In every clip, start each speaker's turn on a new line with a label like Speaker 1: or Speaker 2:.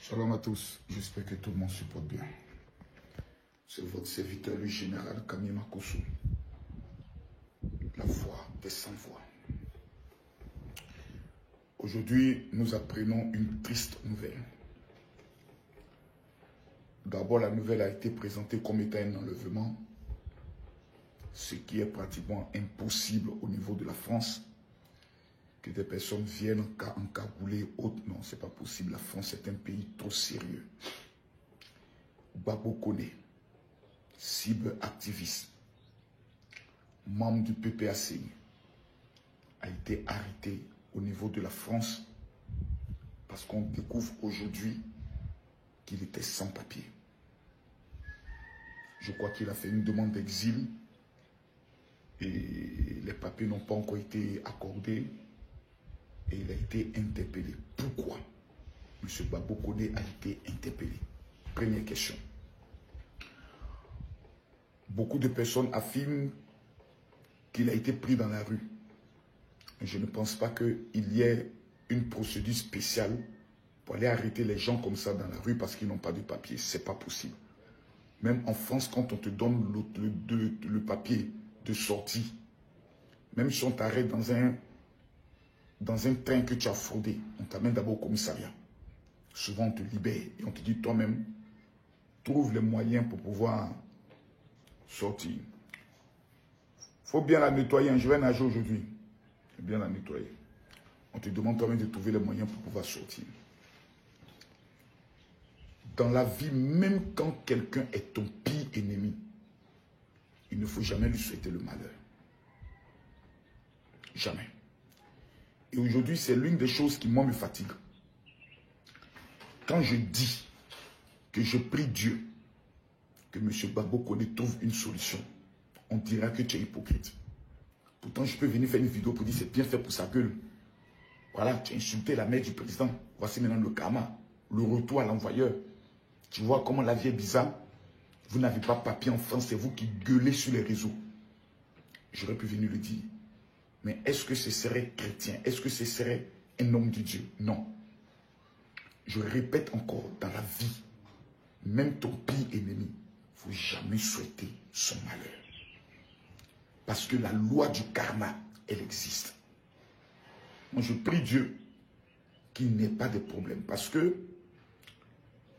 Speaker 1: Shalom à tous, j'espère que tout le monde se porte bien. C'est votre serviteur, le général Camille Makosso, la voix des sans-voix. Aujourd'hui, nous apprenons une triste nouvelle. D'abord, la nouvelle a été présentée comme étant un enlèvement, ce qui est pratiquement impossible au niveau de la France. Que des personnes viennent encagoulées, autres, non, c'est pas possible. La France est un pays trop sérieux. Gbagbo Kone, cible activiste, membre du PPACI, a été arrêté au niveau de la France parce qu'on découvre aujourd'hui qu'il était sans papier. Je crois qu'il a fait une demande d'exil et les papiers n'ont pas encore été accordés. Et il a été interpellé. Pourquoi M. Gbagbo Kone a été interpellé? Première question. Beaucoup de personnes affirment qu'il a été pris dans la rue. Je ne pense pas qu'il y ait une procédure spéciale pour aller arrêter les gens comme ça dans la rue parce qu'ils n'ont pas de papier. Ce n'est pas possible. Même en France, quand on te donne le papier de sortie, même si on t'arrête dans un train que tu as fraudé, on t'amène d'abord au commissariat. Souvent, on te libère et on te dit toi-même, trouve les moyens pour pouvoir sortir. Il faut bien la nettoyer. Je vais nager aujourd'hui. Il faut bien la nettoyer. On te demande toi-même de trouver les moyens pour pouvoir sortir. Dans la vie, même quand quelqu'un est ton pire ennemi, il ne faut jamais lui souhaiter le malheur. Jamais. Et aujourd'hui, c'est l'une des choses qui, moi, me fatigue. Quand je dis que je prie Dieu que M. Gbagbo Kone trouve une solution, on dira que tu es hypocrite. Pourtant, je peux venir faire une vidéo pour dire c'est bien fait pour sa gueule. Voilà, tu as insulté la mère du président. Voici maintenant le karma, le retour à l'envoyeur. Tu vois comment la vie est bizarre. Vous n'avez pas papier en France, c'est vous qui gueulez sur les réseaux. J'aurais pu venir le dire. Mais est-ce que ce serait chrétien? Est-ce que ce serait un homme de Dieu? Non. Je répète encore, dans la vie, même ton pire ennemi, il ne faut jamais souhaiter son malheur. Parce que la loi du karma, elle existe. Moi, je prie Dieu qu'il n'ait pas de problème. Parce que,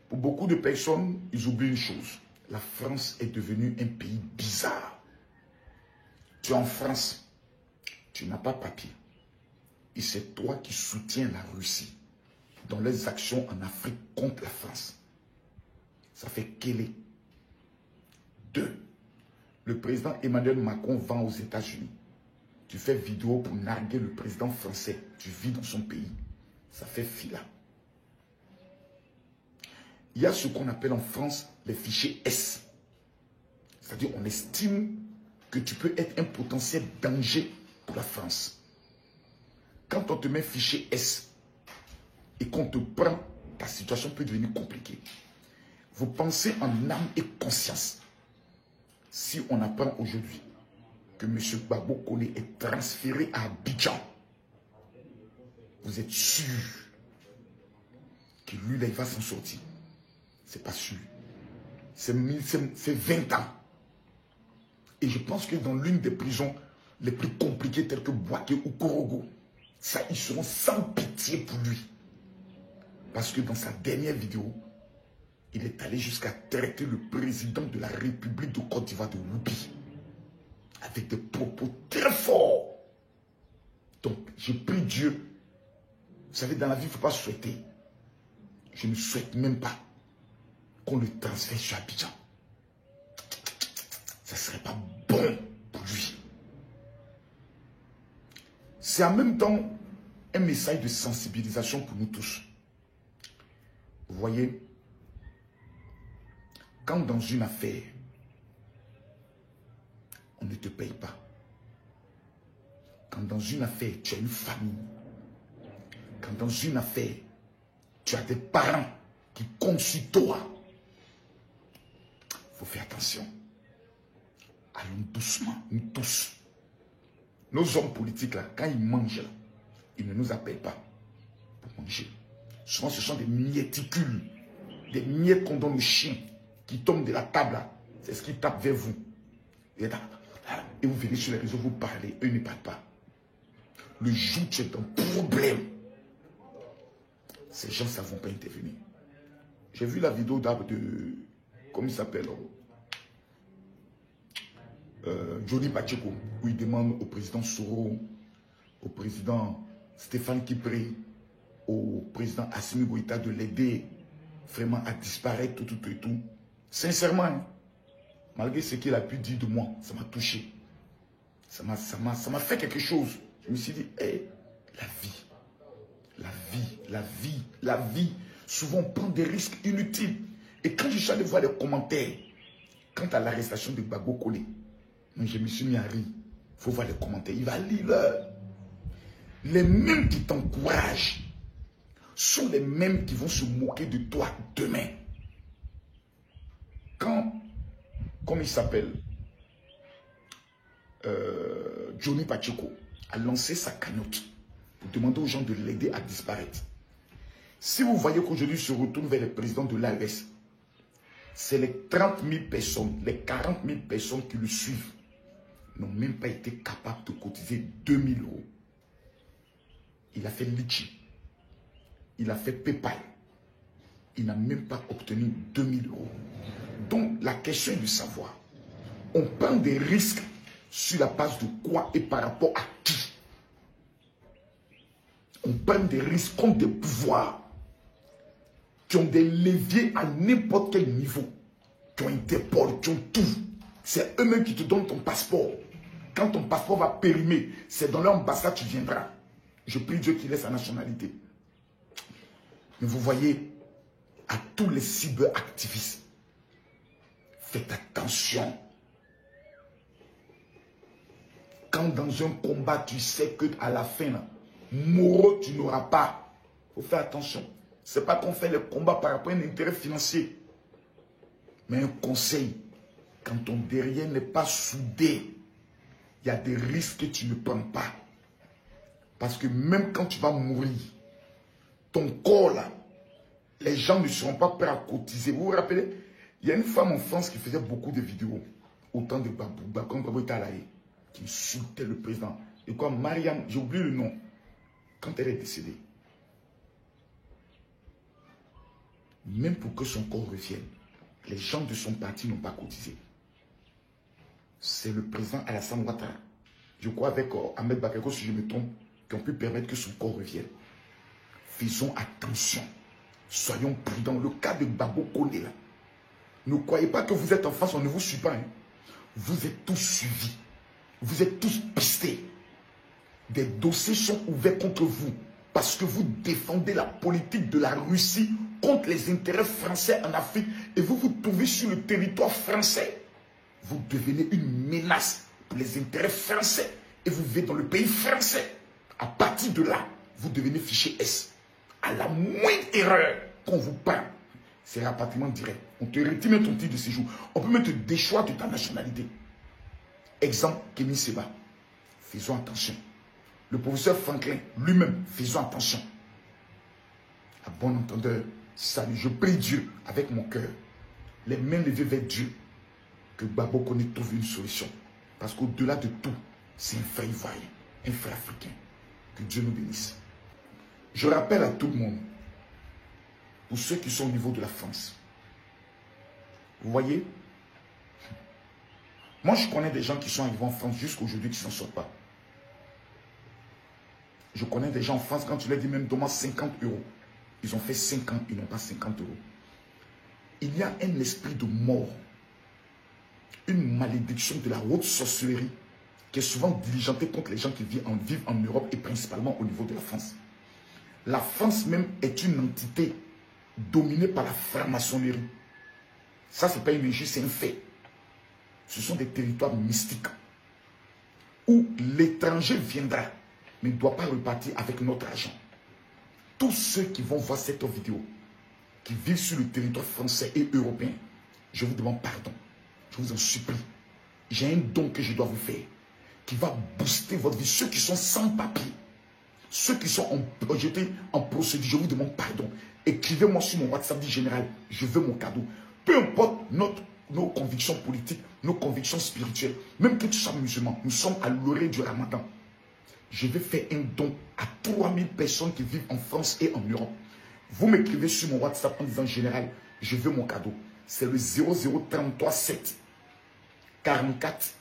Speaker 1: pour beaucoup de personnes, ils oublient une chose. La France est devenue un pays bizarre. Tu es en France. Tu n'as pas papier. Et c'est toi qui soutiens la Russie dans les actions en Afrique contre la France. Ça fait qu'elle est. 2. Le président Emmanuel Macron vend aux États-Unis. Tu fais vidéo pour narguer le président français. Tu vis dans son pays. Ça fait fila. Il y a ce qu'on appelle en France les fichiers S. C'est-à-dire on estime que tu peux être un potentiel danger pour la France. Quand on te met fichier S et qu'on te prend, ta situation peut devenir compliquée. Vous pensez en âme et conscience. Si on apprend aujourd'hui que M. Gbagbo Kone est transféré à Abidjan, vous êtes sûr que lui, là, il va s'en sortir. C'est pas sûr. C'est 20 ans. Et je pense que dans l'une des prisons les plus compliqués tels que Bouaké ou Korogo, ça, ils seront sans pitié pour lui. Parce que dans sa dernière vidéo, il est allé jusqu'à traiter le président de la République de Côte d'Ivoire de Woupi. Avec des propos très forts. Donc, je prie Dieu. Vous savez, dans la vie, il ne faut pas souhaiter. Je ne souhaite même pas qu'on le transfère sur Abidjan. Ça ne serait pas bon pour lui. C'est en même temps un message de sensibilisation pour nous tous. Vous voyez, quand dans une affaire, on ne te paye pas. Quand dans une affaire, tu as une famille. Quand dans une affaire, tu as des parents qui comptent sur toi. Il faut faire attention. Allons doucement, nous tous. Nos hommes politiques, là, quand ils mangent, là, ils ne nous appellent pas pour manger. Souvent, ce sont des mieticules. des miettes qu'on donne aux chiens qui tombent de la table, c'est ce qui tape vers vous. Et vous venez sur les réseaux, vous parlez, eux ne parlent pas. Le jour où tu es un problème, ces gens ne savent pas intervenir. J'ai vu la vidéo d'Arbre de, comment il s'appelle, Johnny Pacheco, où il demande au président Soro, au président Stéphane Kipré, au président Assimi Goïta de l'aider vraiment à disparaître, tout et tout. Sincèrement, hein, malgré ce qu'il a pu dire de moi, ça m'a touché. Ça m'a fait quelque chose. Je me suis dit, hey, la vie. Souvent, on prend des risques inutiles. Et quand je suis allé voir les commentaires, quant à l'arrestation de Gbagbo Kone, je me suis mis à rire. Il faut voir les commentaires. Il va lire. Les mêmes qui t'encouragent sont les mêmes qui vont se moquer de toi demain. Quand, comme il s'appelle, Johnny Pacheco a lancé sa cagnotte pour demander aux gens de l'aider à disparaître. Si vous voyez qu'aujourd'hui se retourne vers le président de l'AES, c'est les 30 000 personnes, les 40 000 personnes qui le suivent n'ont même pas été capables de cotiser 2 000 €. Il a fait Litchi, il a fait PayPal, il n'a même pas obtenu 2 000 €. Donc la question est de savoir, on prend des risques sur la base de quoi et par rapport à qui? On prend des risques contre des pouvoirs qui ont des leviers à n'importe quel niveau, qui ont Interpol, qui ont tout. C'est eux-mêmes qui te donnent ton passeport. Quand ton passeport va périmer, c'est dans leur ambassade que tu viendras. Je prie Dieu qu'il ait sa nationalité. Mais vous voyez, à tous les cyberactivistes, faites attention. Quand dans un combat, tu sais qu'à la fin, là, moraux, tu n'auras pas. Il faut faire attention. Ce n'est pas qu'on fait le combat par rapport à un intérêt financier. Mais un conseil, quand ton derrière n'est pas soudé, il y a des risques que tu ne prends pas. Parce que même quand tu vas mourir, ton corps là, les gens ne seront pas prêts à cotiser. Vous vous rappelez, il y a une femme en France qui faisait beaucoup de vidéos au temps de Babou, quand Babou était à la haie, qui insultait le président. Et quoi, Mariam, j'ai oublié le nom, quand elle est décédée. Même pour que son corps revienne, les gens de son parti n'ont pas cotisé. C'est le président Alassane Ouattara, je crois avec Ahmed Bakayoko, si je me trompe, qui ont pu permettre que son corps revienne. Faisons attention. Soyons prudents. Le cas de Gbagbo Kone là. Ne croyez pas que vous êtes en face, on ne vous suit pas. Hein. Vous êtes tous suivis. Vous êtes tous pistés. Des dossiers sont ouverts contre vous parce que vous défendez la politique de la Russie contre les intérêts français en Afrique et vous vous trouvez sur le territoire français. Vous devenez une menace pour les intérêts français et vous vivez dans le pays français. À partir de là, vous devenez fichier S. À la moindre erreur qu'on vous prend, c'est rapatriement direct. On te retire ton titre de séjour. On peut même te déchoir de ta nationalité. Exemple, Kémy Seba. Faisons attention. Le professeur Franklin, lui-même, faisons attention. À bon entendeur, salut, je prie Dieu avec mon cœur. Les mains levées vers Dieu. Que Gbagbo Kone trouve une solution. Parce qu'au-delà de tout, c'est un frère ivoirien, un frère africain. Que Dieu nous bénisse. Je rappelle à tout le monde, pour ceux qui sont au niveau de la France, vous voyez, moi je connais des gens qui sont arrivés en France jusqu'à aujourd'hui qui ne s'en sortent pas. Je connais des gens en France, quand tu leur dis même demande 50 €, ils ont fait 5 ans, ils n'ont pas 50 €. Il y a un esprit de mort, une malédiction de la haute sorcellerie qui est souvent diligentée contre les gens qui vivent en Europe et principalement au niveau de la France. La France même est une entité dominée par la franc-maçonnerie. Ça, ce n'est pas une logique, c'est un fait. Ce sont des territoires mystiques où l'étranger viendra, mais ne doit pas repartir avec notre argent. Tous ceux qui vont voir cette vidéo, qui vivent sur le territoire français et européen, je vous demande pardon. Je vous en supplie. J'ai un don que je dois vous faire, qui va booster votre vie. Ceux qui sont sans papier, Ceux qui sont jetés en procédure, je vous demande pardon. Écrivez-moi sur mon WhatsApp dit général, je veux mon cadeau. Peu importe nos convictions politiques, nos convictions spirituelles, même que tu sois musulman, nous sommes à l'orée du Ramadan. Je vais faire un don à 3000 personnes qui vivent en France et en Europe. Vous m'écrivez sur mon WhatsApp en disant général, je veux mon cadeau. C'est le 0033 7 44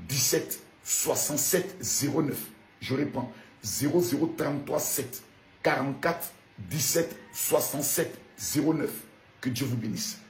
Speaker 1: 17 67 09. Je réponds 0033 7 44 17 67 09. Que Dieu vous bénisse.